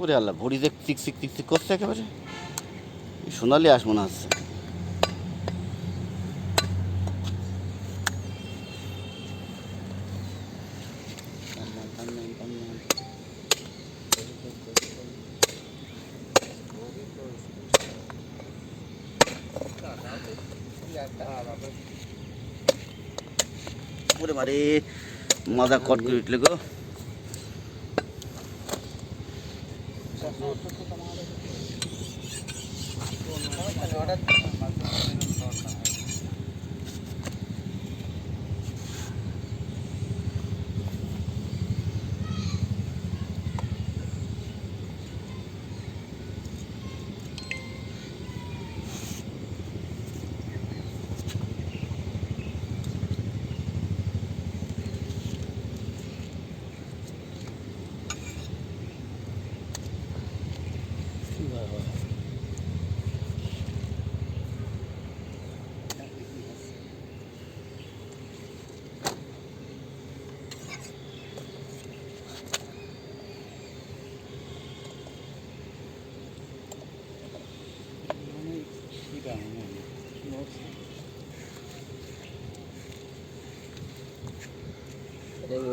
ওরে আল্লাহ, ঘড়ি যে চিকচিক চিকচিক করছে একেবারে, সোনালি আস মনে হচ্ছে। ওরে বারে, মজা কট করে উঠলে গো।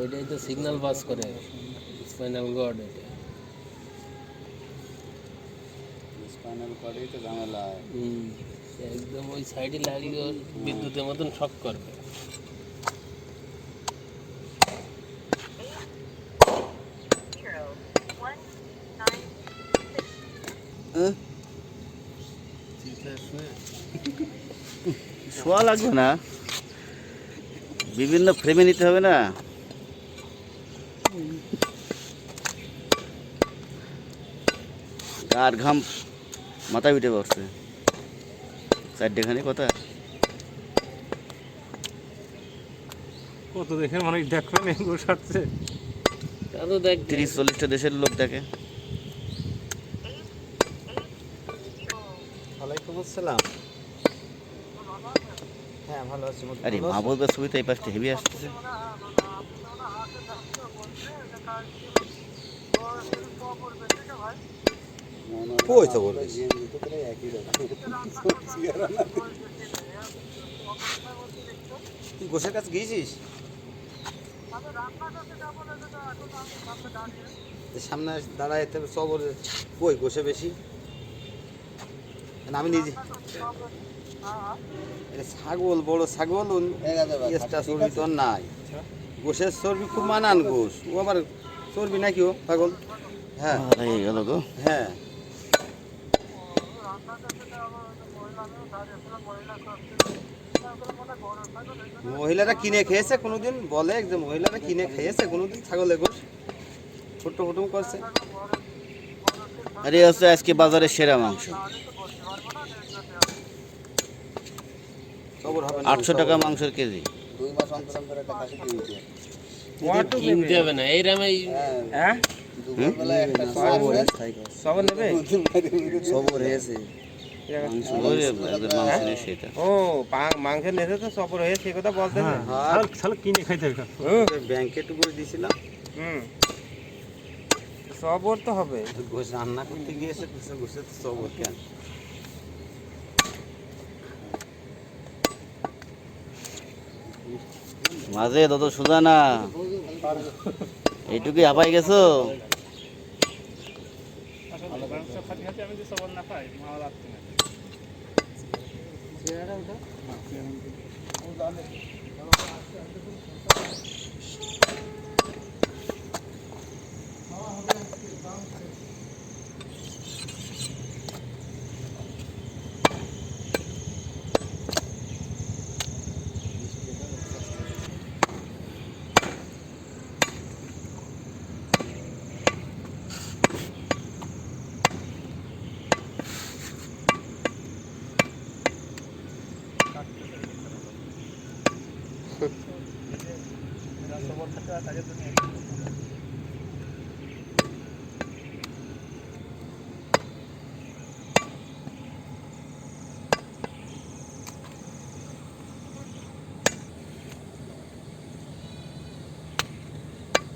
ওইটাই তো সিগন্যাল পাস করে, স্পাইনাল কর্ড। স্পাইনাল কর্ডেই তো ঝামেলা। একদম ওই সাইডে লাগলে ওর বিদ্যুতের মতন শক করবে। শোয়া লাগবে না, বিভিন্ন ফ্রেমে নিতে হবে না। গার ঘাম মাথায় উঠে পড়ছে, চারটেখানি কথা। কত দেখে মানুষ দেখবেন এগুলো সারছে। তা তো দেখ 30-40টা দেশের লোক দেখে। ওয়ালাইকুম আসসালাম। হ্যাঁ ভালো আছি। আরে মা বলবে ছবি তো এই পাশটা হেভি আসতেছে। কই তো বলবি তুই গোসের কাছে গিয়েছিস? সামনে দাঁড়ায় সবর কই গোসে বেশি? আমি নিজে ছাগল, বড় ছাগল চর্বি তো নাই। গোসের চর্বি খুব মানান গোস, ও আবার চর্বি নাকি ও পাগল। হ্যাঁ গেল গো। হ্যাঁ মহিলারা কিনে খেয়েছে কোনোদিন? বলে যে মহিলারা কিনে খেয়েছে কোনোদিন ছাগলের গোস? ছোট্ট ফুটুম করছে। আরে হচ্ছে আজকে বাজারের সেরা মাংস, 800 টাকা মাংসের কেজি। 2 মাস অন্তর অন্তর একটা খাসি কিনতে কিনতে হবে না, এই রামেই। হ্যাঁ দুপুরবেলা একটা সবর নেবে, সবর হয়েছে সেটা ও মাংস নেছে তো সবর হয়েছে সেই কথা বলতে কিনে খাইতে হবে। ব্যাংকে একটু করে দিয়েছিলাম। সবর তো হবে, গোশ রান্না করতে গিয়েছে গোশে তো সবর কেন? মাঝে তত সোজা না, এইটুকুই হাঁপাই গেছো।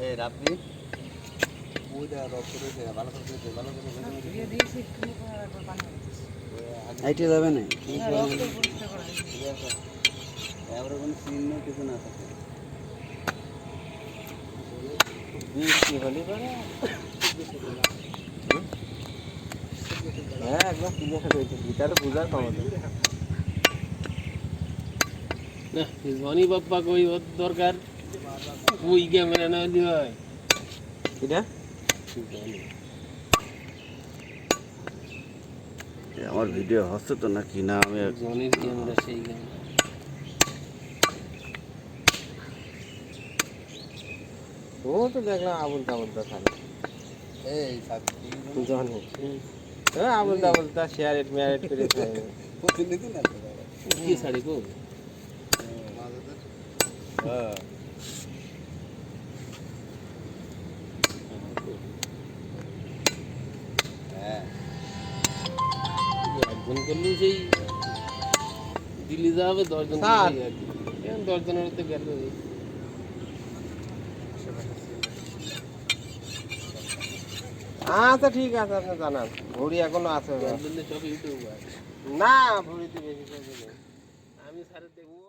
এই রাব্বি আইটে যাবে না এবারে কোনো চিহ্ন কিছু না থাকে বৃষ্টি হলে পরে হ্যাঁ একদম ক্লিয়ার হয়েছে ভিতরে বুঝার ক্ষমতা না জনি বাপ্পা কই ওর দরকার ওই ক্যামেরা না হলে হয় এটা আমার ভিডিও হচ্ছে তো নাকি না আমি জনির ক্যামেরা সেই ক্যামেরা ও তো দেখলাম আবুল তাবুল তো খালি এই জনি আবুল তাবুল তা শেয়ার ম্যারেট করে খায় প্রতিদিন না কি শাড়ি কো হ্যাঁ হ্যাঁ একজন করলেও সেই দিল্লি যাবে 10 জন স্যার। 10 জনের তো গেল আচ্ছা ঠিক আছে আপনি জানান ঘড়ি এখনো আছে সব ইউটিউবার না ঘড়িতে বেশি কিছু নেই আমি স্যারের দেখবো